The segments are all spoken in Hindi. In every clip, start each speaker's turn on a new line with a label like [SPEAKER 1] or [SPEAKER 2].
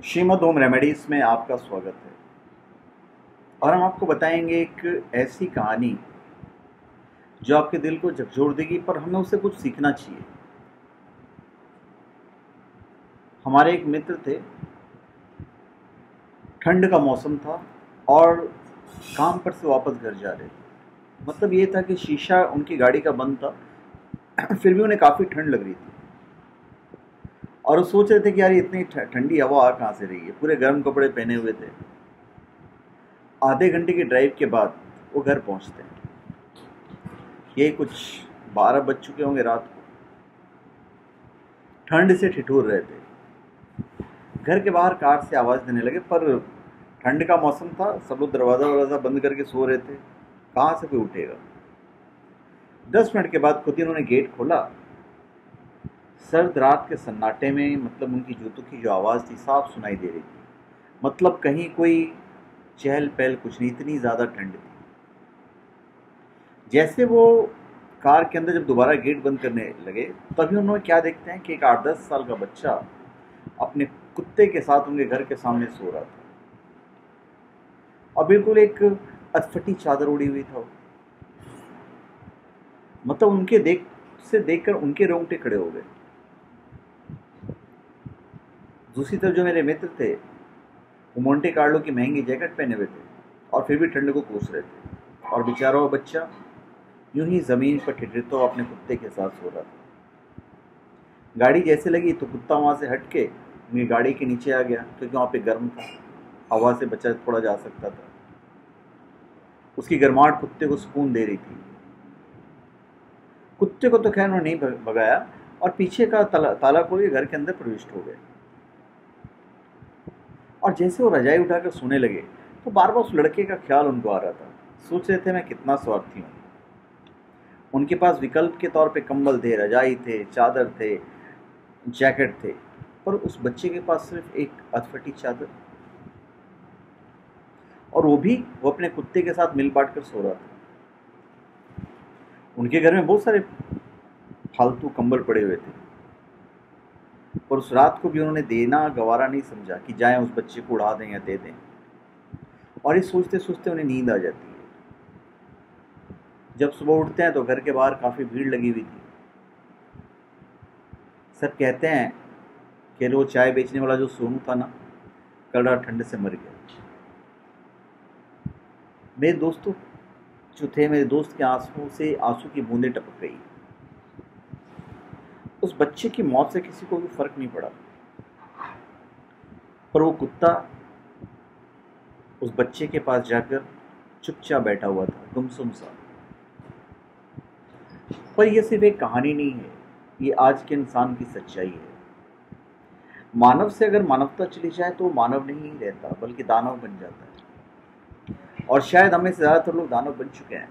[SPEAKER 1] श्रीमद होम रेमेडीज़ में आपका स्वागत है। और हम आपको बताएंगे एक ऐसी कहानी जो आपके दिल को झकझोर देगी, पर हमें उससे कुछ सीखना चाहिए। हमारे एक मित्र थे, ठंड का मौसम था और काम पर से वापस घर जा रहे थे। मतलब ये था कि शीशा उनकी गाड़ी का बंद था, फिर भी उन्हें काफ़ी ठंड लग रही थी और वो सोच रहे थे कि यार इतनी ठंडी हवा आ कहाँ से रही है। पूरे गर्म कपड़े पहने हुए थे। आधे घंटे की ड्राइव के बाद वो घर पहुंचते हैं। ये कुछ 12 बज चुके होंगे रात को। ठंड से ठिठुर रहे थे। घर के बाहर कार से आवाज़ देने लगे, पर ठंड का मौसम था, सब लोग दरवाज़ा बंद करके सो रहे थे। कहाँ से कोई उठेगा। 10 मिनट के बाद खुद ही उन्होंने गेट खोला। सर्द रात के सन्नाटे में मतलब उनकी जूतों की जो आवाज़ थी साफ सुनाई दे रही थी। मतलब कहीं कोई चहल पहल कुछ नहीं, इतनी ज़्यादा ठंड थी। जैसे वो कार के अंदर जब दोबारा गेट बंद करने लगे, तभी उन्होंने क्या देखते हैं कि एक 8-10 साल का बच्चा अपने कुत्ते के साथ उनके घर के सामने सो रहा था और बिल्कुल एक अटफटी चादर उड़ी हुई था। मतलब उनके देखकर उनके रोंगटे खड़े हो गए। दूसरी तरफ जो मेरे मित्र थे, वो मोंटे कार्लो की महंगी जैकेट पहने हुए थे और फिर भी ठंड को कोस रहे थे। और बेचारा वो बच्चा यूं ही ज़मीन पर ठिठुरता हुआ अपने कुत्ते के साथ सो रहा था। गाड़ी जैसे लगी तो कुत्ता वहाँ से हट के मेरी गाड़ी के नीचे आ गया, क्योंकि वहाँ पे गर्म था, हवा से बचा थोड़ा जा सकता था। उसकी गर्माहट कुत्ते को सुकून दे रही थी। कुत्ते को तो खैर उन्होंने नहीं भगाया और पीछे का ताला खोल के घर के अंदर प्रविष्ट हो गए। और जैसे वो रजाई उठाकर सोने लगे तो बार बार उस लड़के का ख्याल उनको आ रहा था। सोच रहे थे, मैं कितना स्वार्थी हूँ। उनके पास विकल्प के तौर पे कंबल थे, रजाई थे, चादर थे, जैकेट थे, पर उस बच्चे के पास सिर्फ एक अधफटी चादर, और वो अपने कुत्ते के साथ मिल बांट कर सो रहा था। उनके घर में बहुत सारे फालतू कंबल पड़े हुए थे, पर उस रात को भी उन्होंने देना गवारा नहीं समझा कि जाएं उस बच्चे को उड़ा दें या दे दें। और ये सोचते सोचते उन्हें नींद आ जाती है। जब सुबह उठते हैं तो घर के बाहर काफ़ी भीड़ लगी हुई थी। सब कहते हैं कि वो चाय बेचने वाला जो सोनू था ना, कल रात ठंड से मर गया। मेरे दोस्त के आंसुओं से आंसू की बूंदें टपक गई। उस बच्चे की मौत से किसी को भी फर्क नहीं पड़ा, पर वो कुत्ता उस बच्चे के पास जाकर चुपचाप बैठा हुआ था, गुमसुम सा। पर यह सिर्फ एक कहानी नहीं है, ये आज के इंसान की सच्चाई है। मानव से अगर मानवता चली जाए तो मानव नहीं रहता, बल्कि दानव बन जाता है। और शायद हमें से ज़्यादातर लोग दानव बन चुके हैं।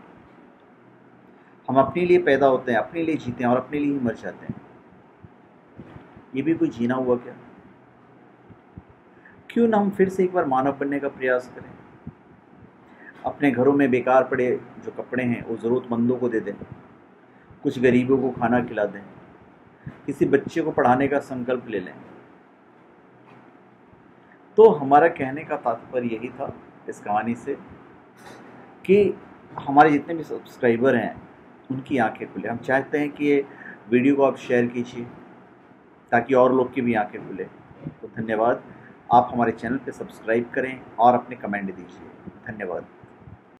[SPEAKER 1] हम अपने लिए पैदा होते हैं, अपने लिए जीते हैं और अपने लिए ही मर जाते हैं। ये भी कोई जीना हुआ क्या? क्यों ना हम फिर से एक बार मानव बनने का प्रयास करें। अपने घरों में बेकार पड़े जो कपड़े हैं वो ज़रूरतमंदों को दे दें, कुछ गरीबों को खाना खिला दें, किसी बच्चे को पढ़ाने का संकल्प ले लें। तो हमारा कहने का तात्पर्य यही था इस कहानी से कि हमारे जितने भी सब्सक्राइबर हैं उनकी आंखें खुले। हम चाहते हैं कि ये वीडियो को आप शेयर कीजिए ताकि और लोग की भी आंखें खुले। तो धन्यवाद। आप हमारे चैनल पे सब्सक्राइब करें और अपने कमेंट दीजिए। धन्यवाद।